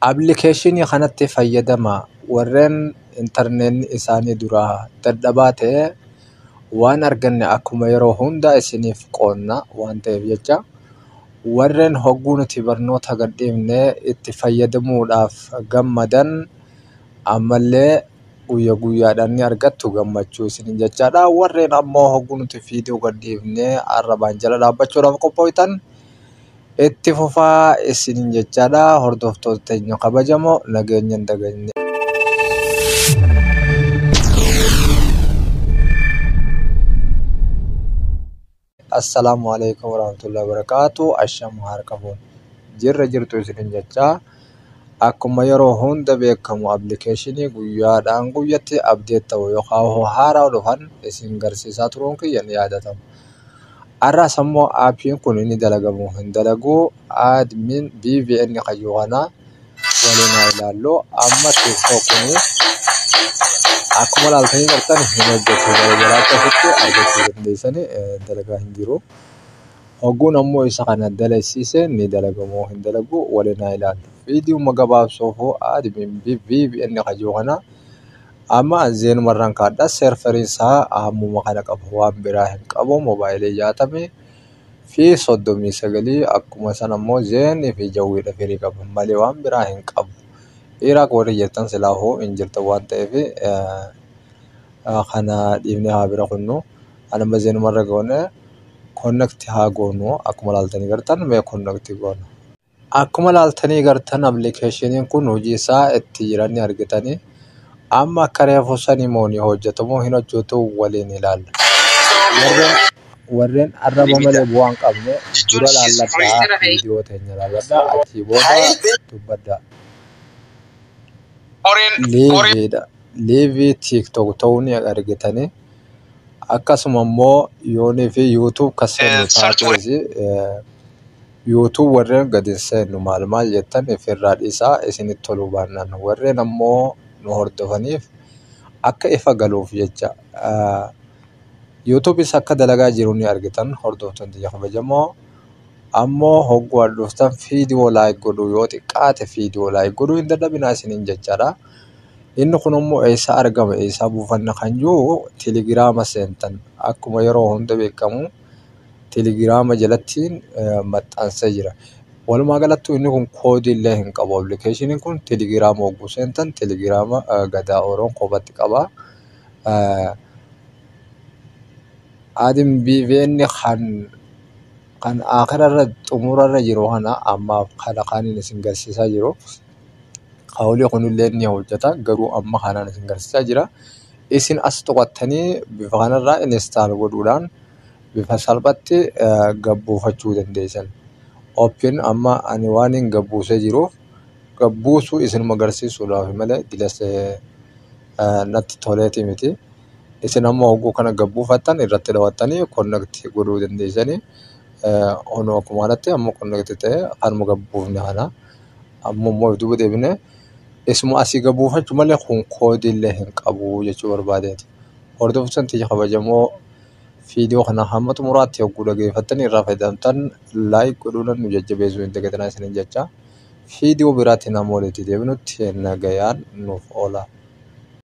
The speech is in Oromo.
Appilikeeshinii kanatti fayyadamaa warreen intarneetni isaanii duraa dadhabaa ta'e waan arganne akkuma yeroo hunda isiniif qoonna waan ta'eef jecha warreen hogguu nuti barnoota gadhiifnee itti fayyadamuudhaaf gammadan ammallee guyyaa guyyaadhaan ni argattu gammachuu isiniin jechaadha. Warreen ammoo hogguu nuti viidiyoo gadhiifnee arrabaan jala dhaabbachuudhaaf qophooftan itti fufaa isiniin jechaadha. Hordoftoota teenya kabajamoo nageenya hin dagagne. Assalamu alaikum warahmatullahi wabarakatuh. Ashamu harkafuun jirra jirtu isiniin jechaa. Akkuma yeroo hunda beekamu appilikeeshinii guyyaadhaan guyyatti abdeet ta'u yookaan haaraa dhufan isin garsiisaa turuun kiyya ni yaadatamu. Arraas ammoo aappiin kun inni dalagamu hin dalagu admin BVN qayyuu kana waliin haa ilaallu. Amma tiktokni akkuma ilaaltanii jirtan hin hojjetu jalaatti asitti argachuu dandeessanii dalagaa hin jiru. Hogguun ammoo isa kana dalasiise ni dalagamoo hin dalagu waliin haa ilaallu. Viidiyoo gabaabsuuf admin BVN qayyuu kana amma zeenumarraan kaadhaa serverii isaa hammuma kana qabu waan biraa hin qabu. Moobaayilii 60 fi 39 akkuma san ammoo zeenii fi jawwiidha firii qabu malee waan biraa hin qabu. Iraaq warri jettan silaafuu hin jirtu waan ta'eef kana dhiibnee haa bira kunnu. Anuma zeenumarra goone connect haa goonu akkuma ilaaltanii gartan mee connect goonu. Akkuma ilaaltanii gartan appilikeeshiniin kun hojii isaa itti jiranii argitanii. Amma akka reefu sanii moonii hojjetamoo hin hojjetu waliin ilaalla. Warreen arraba malee bu'aa hin qabne dura laalladhaa viidiyoo teenya laalladhaa achii booda dubbaddaa. Liivii tiktok ta'uu ni argitanii. Akkasuma immoo yoonii fi yuutuub kaseenu taateesi yuutuub warreen gadi hin seennu maal jettan ifirraa dhiisaa isinitti toluu baannaan warreen ammoo nu hordofaniif akka ifa galuuf jecha yuutuubis akka dalagaa jiru ni argitan hordoftoonni kabajamoo. Ammoo hogguu dhuftan viidiyoo laayik godhuu yoo xiqqaate viidiyoo laayik godhuu hin dadhabinaa isiniin jechaadha. Inni kun immoo eessa argama eessa buufanna kan jiru telegiraama seentan akkuma yeroo hunda beekamu telegiraama jalattiin maxxansee jira. Walumaa galatti inni kun koodii illee hin qabu. Appilikeeshiniin kun telegiraama hogguu seentan telegiraama gadaa oroon kophaatti qaba. Admin BVN kan akirarra xumurarra jiru kana ammaaf kana kaaniin isin garsiisaa jiru. Hawlii kunillee ni hojjeta garuu amma kanaan isin garsiisaa jira. Isin as to'attanii bifa kanarraa install godhuudhaan bifa salphatti gabbuufachuu dandeessan. Open amma ani waan hin gabbuusee jiruuf gabbuusuu isinuma garsiisuudhaaf malee dilas natti toleeti miti. Isin amma hogguu kana gabbuufattan irratti daawwattanii connect godhuu dandeessanii. Ono akkuma kanatti amma connect ta'e kanuma gabbuufne kana amma immoo duuba deebinee isuma asii gabbuufachuu malee kun koodii illee hin qabu jechuu barbaadeeti. Hordoftoonni kabajamoo viidiyoo kana hamma xumuraatti hogguu dhageeffattanii irraa fayyadamtan laayik godhuudhaan nu jajjabeessuu hin dagatinaa isiniin jecha. Viidiyoo biraatti namoonni deebinutti nagayaan nuuf oola.